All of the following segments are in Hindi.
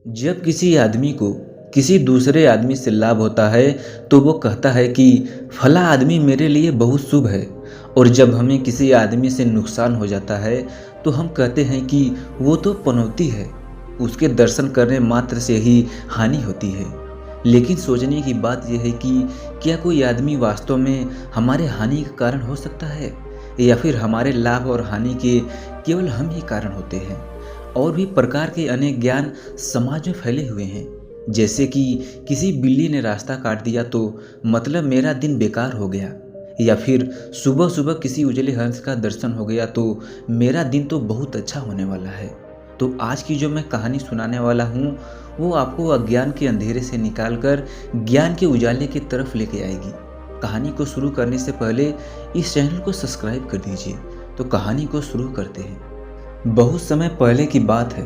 जब किसी आदमी को किसी दूसरे आदमी से लाभ होता है तो वो कहता है कि फला आदमी मेरे लिए बहुत शुभ है। और जब हमें किसी आदमी से नुकसान हो जाता है तो हम कहते हैं कि वो तो पनौती है, उसके दर्शन करने मात्र से ही हानि होती है। लेकिन सोचने की बात यह है कि क्या कोई आदमी वास्तव में हमारे हानि का कारण हो सकता है, या फिर हमारे लाभ और हानि के केवल हम ही कारण होते हैं। और भी प्रकार के अनेक ज्ञान समाज में फैले हुए हैं, जैसे कि किसी बिल्ली ने रास्ता काट दिया तो मतलब मेरा दिन बेकार हो गया, या फिर सुबह सुबह किसी उजले हंस का दर्शन हो गया तो मेरा दिन तो बहुत अच्छा होने वाला है। तो आज की जो मैं कहानी सुनाने वाला हूँ वो आपको अज्ञान के अंधेरे से निकालकर ज्ञान के उजाले की तरफ लेके आएगी। कहानी को शुरू करने से पहले इस चैनल को सब्सक्राइब कर दीजिए। तो कहानी को शुरू करते हैं। बहुत समय पहले की बात है।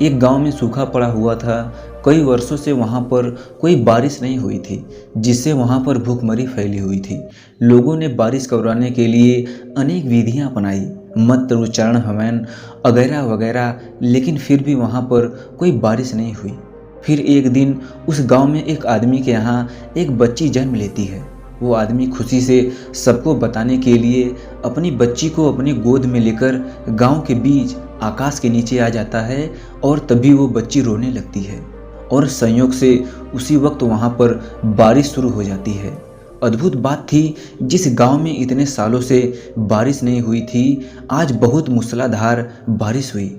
एक गांव में सूखा पड़ा हुआ था। कई वर्षों से वहां पर कोई बारिश नहीं हुई थी, जिससे वहां पर भूखमरी फैली हुई थी। लोगों ने बारिश करवाने के लिए अनेक विधियां अपनाई, मंत्र उच्चारण हवन वगैरह वगैरह, लेकिन फिर भी वहां पर कोई बारिश नहीं हुई। फिर एक दिन उस गांव में एक आदमी के यहाँ एक बच्ची जन्म लेती है। वो आदमी खुशी से सबको बताने के लिए अपनी बच्ची को अपनी गोद में लेकर गांव के बीच आकाश के नीचे आ जाता है, और तभी वो बच्ची रोने लगती है। और संयोग से उसी वक्त वहां पर बारिश शुरू हो जाती है। अद्भुत बात थी, जिस गांव में इतने सालों से बारिश नहीं हुई थी, आज बहुत मूसलाधार बारिश हुई।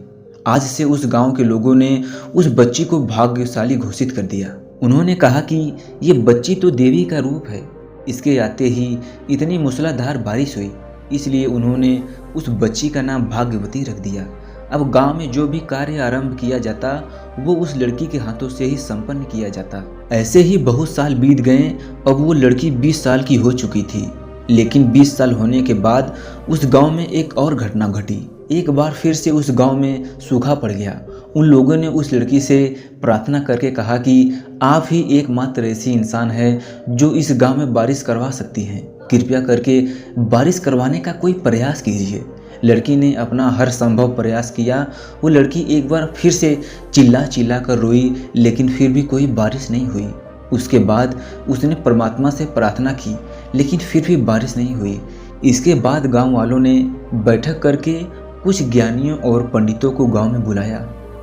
आज से उस गांव के लोगों ने उस बच्ची को भाग्यशाली घोषित कर दिया। उन्होंने कहा कि ये बच्ची तो देवी का रूप है, इसके आते ही इतनी मूसलाधार बारिश हुई, इसलिए उन्होंने उस बच्ची का नाम भाग्यवती रख दिया। अब गांव में जो भी कार्य आरंभ किया जाता वो उस लड़की के हाथों से ही संपन्न किया जाता। ऐसे ही बहुत साल बीत गए। अब वो लड़की 20 साल की हो चुकी थी। लेकिन 20 साल होने के बाद उस गांव में एक और घटना घटी। एक बार फिर से उस गांव में सूखा पड़ गया। उन लोगों ने उस लड़की से प्रार्थना करके कहा कि आप ही एकमात्र ऐसी इंसान है जो इस गांव में बारिश करवा सकती हैं। कृपया करके बारिश करवाने का कोई प्रयास कीजिए। लड़की ने अपना हर संभव प्रयास किया। वो लड़की एक बार फिर से चिल्ला चिल्ला कर रोई, लेकिन फिर भी कोई बारिश नहीं हुई। उसके बाद उसने परमात्मा से प्रार्थना की, लेकिन फिर भी बारिश नहीं हुई। इसके बाद गांव वालों ने बैठक करके कुछ ज्ञानियों और पंडितों को गांव में बुलाया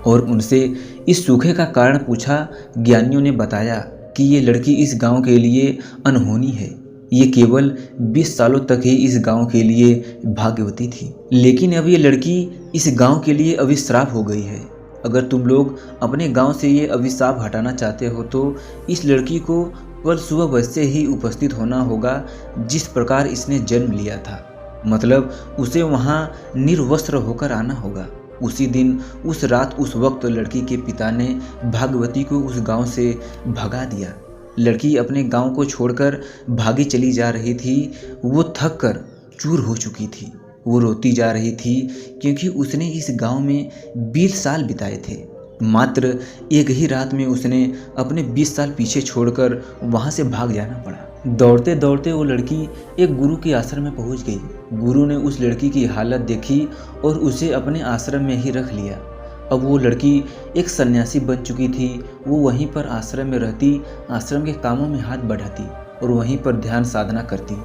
और उनसे इस सूखे का कारण पूछा। ज्ञानियों ने बताया कि ये लड़की इस गांव के लिए अनहोनी है। ये केवल 20 सालों तक ही इस गांव के लिए भाग्यवती थी, लेकिन अब ये लड़की इस गांव के लिए अभिश्राप हो गई है। अगर तुम लोग अपने गांव से ये अभिशाप हटाना चाहते हो तो इस लड़की को कल सुबह वैसे ही उपस्थित होना होगा जिस प्रकार इसने जन्म लिया था। मतलब उसे वहाँ निर्वस्त्र होकर आना होगा। उसी दिन, उस रात, उस वक्त लड़की के पिता ने भाग्यवती को उस गांव से भगा दिया। लड़की अपने गांव को छोड़कर भागी चली जा रही थी। वो थक कर चूर हो चुकी थी। वो रोती जा रही थी क्योंकि उसने इस गांव में 20 साल बिताए थे। मात्र एक ही रात में उसने अपने 20 साल पीछे छोड़कर वहां से भाग जाना पड़ा। दौड़ते दौड़ते वो लड़की एक गुरु के आश्रम में पहुंच गई। गुरु ने उस लड़की की हालत देखी और उसे अपने आश्रम में ही रख लिया। अब वो लड़की एक सन्यासी बन चुकी थी। वो वहीं पर आश्रम में रहती, आश्रम के कामों में हाथ बढ़ाती और वहीं पर ध्यान साधना करती।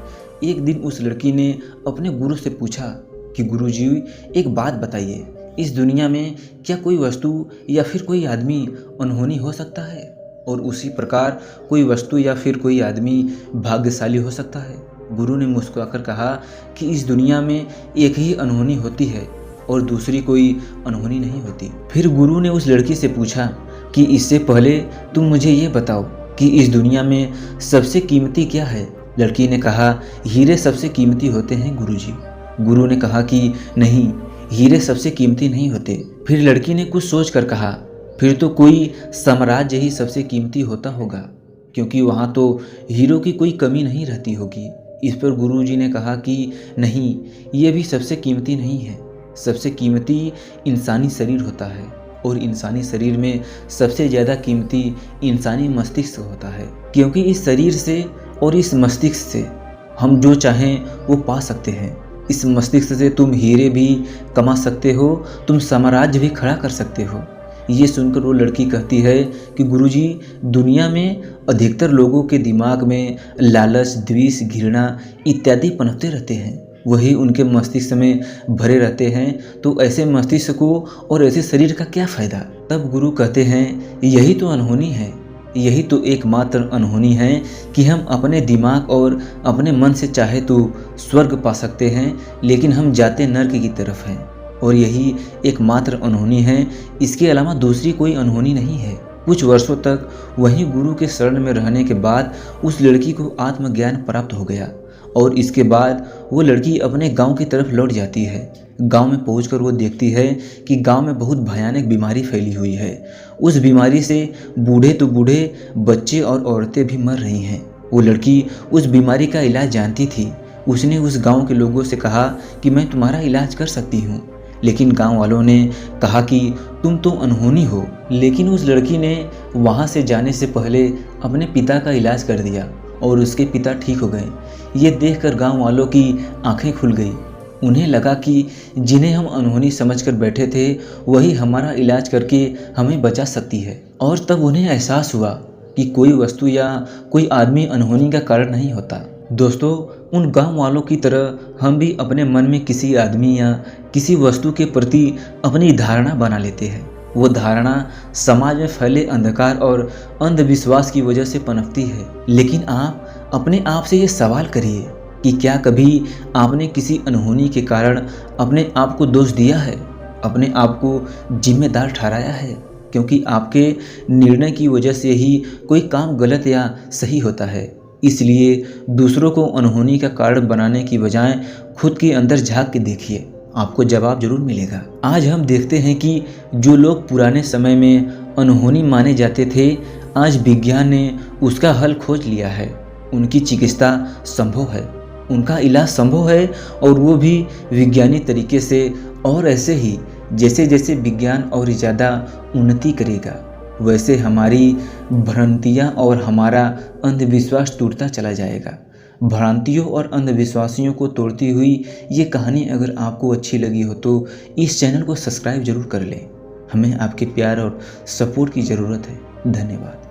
एक दिन उस लड़की ने अपने गुरु से पूछा कि गुरुजी, एक बात बताइए, इस दुनिया में क्या कोई वस्तु या फिर कोई आदमी अनहोनी हो सकता है, और उसी प्रकार कोई वस्तु या फिर कोई आदमी भाग्यशाली हो सकता है? गुरु ने मुस्कुराकर कहा कि इस दुनिया में एक ही अनहोनी होती है और दूसरी कोई अनहोनी नहीं होती। फिर गुरु ने उस लड़की से पूछा कि इससे पहले तुम मुझे ये बताओ कि इस दुनिया में सबसे कीमती क्या है? लड़की ने कहा, हीरे सबसे कीमती होते हैं गुरुजी। गुरु ने कहा कि नहीं, हीरे सबसे कीमती नहीं होते। फिर लड़की ने कुछ सोच कर कहा, फिर तो कोई साम्राज्य ही सबसे कीमती होता होगा, क्योंकि वहाँ तो हीरो की कोई कमी नहीं रहती होगी। इस पर गुरुजी ने कहा कि नहीं, ये भी सबसे कीमती नहीं है। सबसे कीमती इंसानी शरीर होता है, और इंसानी शरीर में सबसे ज़्यादा कीमती इंसानी मस्तिष्क होता है, क्योंकि इस शरीर से और इस मस्तिष्क से हम जो चाहें वो पा सकते हैं। इस मस्तिष्क से तुम हीरे भी कमा सकते हो, तुम साम्राज्य भी खड़ा कर सकते हो। ये सुनकर वो लड़की कहती है कि गुरुजी, दुनिया में अधिकतर लोगों के दिमाग में लालच, द्वेष, घृणा इत्यादि पनपते रहते हैं, वही उनके मस्तिष्क में भरे रहते हैं, तो ऐसे मस्तिष्क को और ऐसे शरीर का क्या फ़ायदा। तब गुरु कहते हैं यही तो अनहोनी है, यही तो एकमात्र अनहोनी है कि हम अपने दिमाग और अपने मन से चाहे तो स्वर्ग पा सकते हैं, लेकिन हम जाते नर्क की तरफ हैं, और यही एकमात्र अनहोनी है। इसके अलावा दूसरी कोई अनहोनी नहीं है। कुछ वर्षों तक वहीं गुरु के शरण में रहने के बाद उस लड़की को आत्मज्ञान प्राप्त हो गया, और इसके बाद वो लड़की अपने गांव की तरफ लौट जाती है। गांव में पहुंचकर वो देखती है कि गांव में बहुत भयानक बीमारी फैली हुई है। उस बीमारी से बूढ़े तो बूढ़े, बच्चे और औरतें भी मर रही हैं। वो लड़की उस बीमारी का इलाज जानती थी। उसने उस गांव के लोगों से कहा कि मैं तुम्हारा इलाज कर सकती हूँ, लेकिन गांव वालों ने कहा कि तुम तो अनहोनी हो। लेकिन उस लड़की ने वहाँ से जाने से पहले अपने पिता का इलाज कर दिया और उसके पिता ठीक हो गए। ये देखकर गांव वालों की आंखें खुल गई। उन्हें लगा कि जिन्हें हम अनहोनी समझकर बैठे थे वही हमारा इलाज करके हमें बचा सकती है। और तब उन्हें एहसास हुआ कि कोई वस्तु या कोई आदमी अनहोनी का कारण नहीं होता। दोस्तों, उन गांव वालों की तरह हम भी अपने मन में किसी आदमी या किसी वस्तु के प्रति अपनी धारणा बना लेते हैं। वो धारणा समाज में फैले अंधकार और अंधविश्वास की वजह से पनपती है। लेकिन आप अपने आप से ये सवाल करिए कि क्या कभी आपने किसी अनहोनी के कारण अपने आप को दोष दिया है, अपने आप को जिम्मेदार ठहराया है? क्योंकि आपके निर्णय की वजह से ही कोई काम गलत या सही होता है। इसलिए दूसरों को अनहोनी का कारण बनाने की बजाय खुद के अंदर झांक के देखिए, आपको जवाब जरूर मिलेगा। आज हम देखते हैं कि जो लोग पुराने समय में अनहोनी माने जाते थे, आज विज्ञान ने उसका हल खोज लिया है। उनकी चिकित्सा संभव है, उनका इलाज संभव है, और वो भी वैज्ञानिक तरीके से। और ऐसे ही जैसे जैसे विज्ञान और ज़्यादा उन्नति करेगा, वैसे हमारी भ्रांतियाँ और हमारा अंधविश्वास टूटता चला जाएगा। भ्रांतियों और अंधविश्वासियों को तोड़ती हुई ये कहानी अगर आपको अच्छी लगी हो तो इस चैनल को सब्सक्राइब जरूर कर लें। हमें आपके प्यार और सपोर्ट की ज़रूरत है। धन्यवाद।